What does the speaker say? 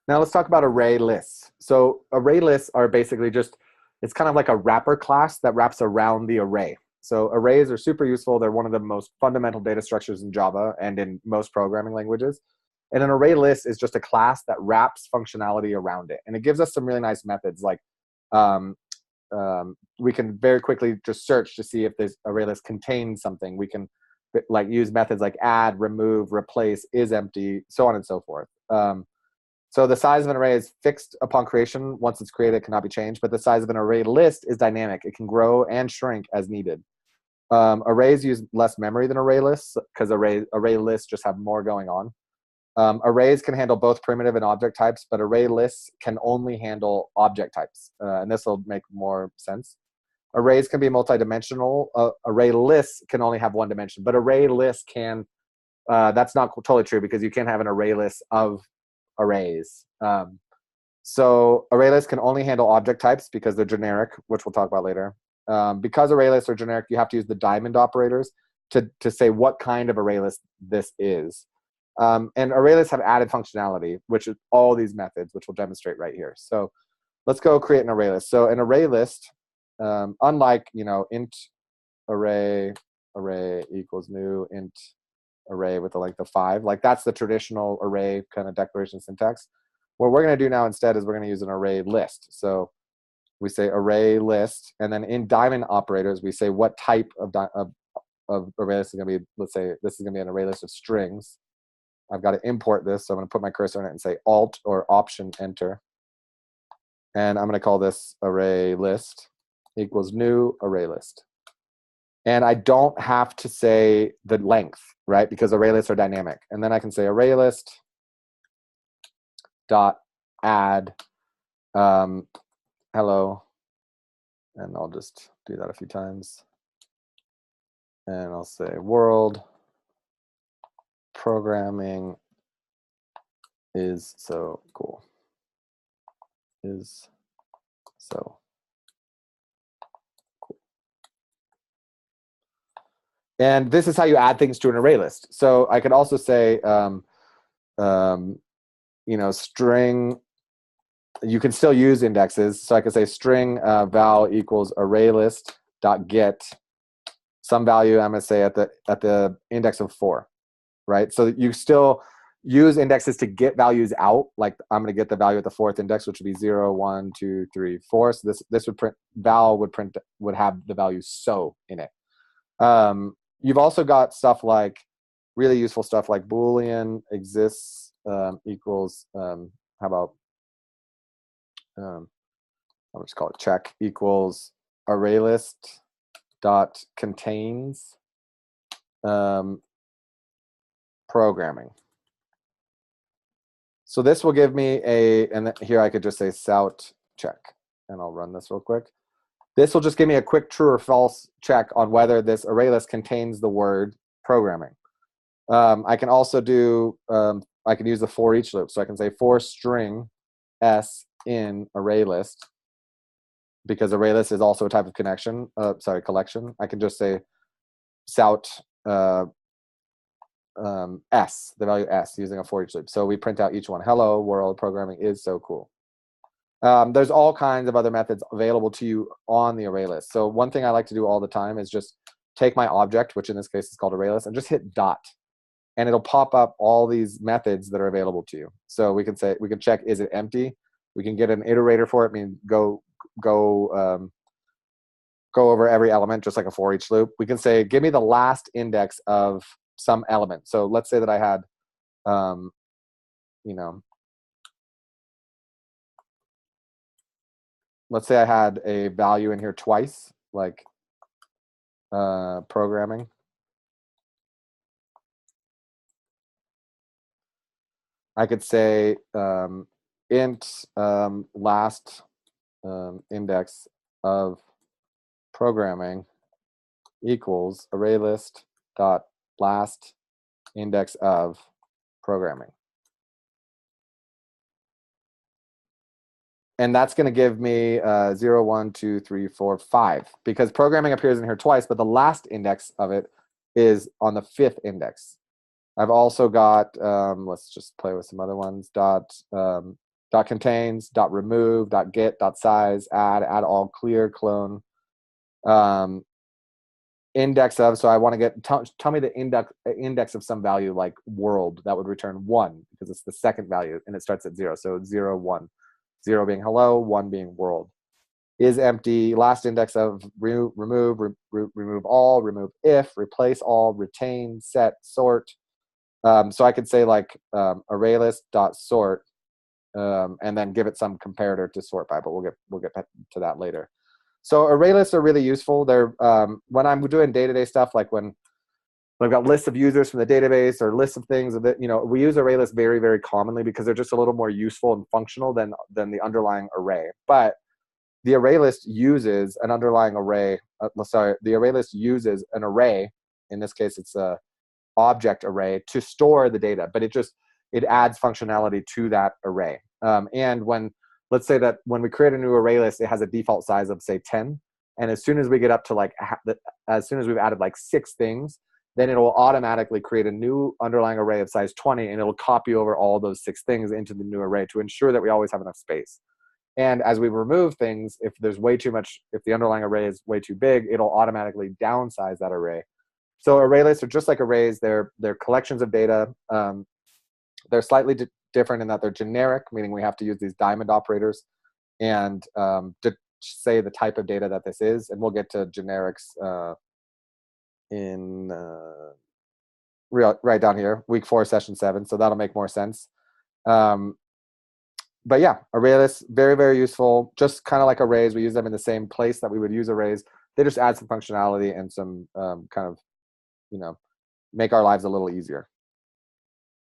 Now let's talk about array lists. So array lists are basically just, it's kind of like a wrapper class that wraps around the array. So arrays are super useful. They're one of the most fundamental data structures in Java and in most programming languages. And an array list is just a class that wraps functionality around it. And it gives us some really nice methods like um, we can very quickly just search to see if this array list contains something. We can like use methods like add, remove, replace, is empty, so on and so forth. So the size of an array is fixed upon creation. Once it's created, it cannot be changed. But the size of an array list is dynamic. It can grow and shrink as needed. Arrays use less memory than array lists because array lists just have more going on. Arrays can handle both primitive and object types, but array lists can only handle object types. And this will make more sense. Arrays can be multidimensional. Array lists can only have one dimension, but array lists can, that's not totally true because you can't have an array list of arrays. So array lists can only handle object types because they're generic, which we'll talk about later. Because array lists are generic, you have to use the diamond operators to say what kind of array list this is. And array lists have added functionality, which is all these methods, which we'll demonstrate right here. So let's go create an array list. So an array list, unlike, int array equals new int array with a length of 5, like that's the traditional array kind of declaration syntax. What we're going to do now instead is we're going to use an array list. So we say array list, and then in diamond operators, we say what type of array list is going to be. Let's say this is going to be an array list of strings. I've got to import this, so I'm going to put my cursor on it and say Alt or Option Enter. And I'm going to call this array list equals new array list. And I don't have to say the length, right? Because array lists are dynamic. And then I can say array list dot add hello. And I'll just do that a few times. And I'll say world programming is so cool. Is so cool. And this is how you add things to an array list. So I could also say, string. You can still use indexes. So I could say string val equals array list dot get some value. I'm going to say at the index of 4, right? So you still use indexes to get values out. Like I'm going to get the value at the 4th index, which would be 0, 1, 2, 3, 4. So this would print val would have the value so in it. You've also got stuff like really useful stuff like Boolean exists equals how about I'll just call it check equals array list dot contains programming. So this will give me and here I could just say sout check, and I'll run this real quick. This will just give me a quick true or false check on whether this array list contains the word programming. I can also do, I can use the for each loop. So I can say for string s in array list, because array list is also a type of collection. I can just say sout s, the value s, using a for each loop. So we print out each one. Hello world programming is so cool. There's all kinds of other methods available to you on the array list. So one thing I like to do all the time is just take my object, which in this case is called array list, and just hit dot. And it'll pop up all these methods that are available to you. So we can check, is it empty? We can get an iterator for it, meaning go over every element just like a for each loop. We can say, give me the last index of some element. So let's say that I had, let's say I had a value in here twice, like programming. I could say int last index of programming equals array list dot last index of programming. And that's going to give me 0, 1, 2, 3, 4, 5, because programming appears in here twice, but the last index of it is on the 5th index. I've also got, let's just play with some other ones, dot contains, dot remove, dot get, dot size, add all, clear, clone, index of, so I want to get, tell me the index of some value like world, that would return 1 because it's the second value and it starts at 0. So 0, 1. 0 being hello, 1 being world. Is empty, last index of remove, remove all, remove if, replace all, retain, set, sort. So I could say like ArrayList dot sort, and then give it some comparator to sort by, but we'll get to that later. So ArrayLists are really useful. They're when I'm doing day-to-day stuff, like when I've got lists of users from the database or lists of things that, you know, we use ArrayLists very, very commonly because they're just a little more useful and functional than the underlying array. But the ArrayList uses an underlying array. The ArrayList uses an array. In this case, it's a object array to store the data, but it adds functionality to that array. And let's say that when we create a new array list, it has a default size of say 10. And as soon as we get up to like, as soon as we've added like 6 things, then it'll automatically create a new underlying array of size 20, and it'll copy over all those 6 things into the new array to ensure that we always have enough space. And as we remove things, if there's way too much, if the underlying array is way too big, it'll automatically downsize that array. So array lists are just like arrays. They're collections of data. They're slightly different in that they're generic, meaning we have to use these diamond operators and to say the type of data that this is. And we'll get to generics in right down here, week 4, session 7. So that'll make more sense. But yeah, array lists, very, very useful. Just kind of like arrays, we use them in the same place that we would use arrays. They just add some functionality and some kind of, you know, make our lives a little easier.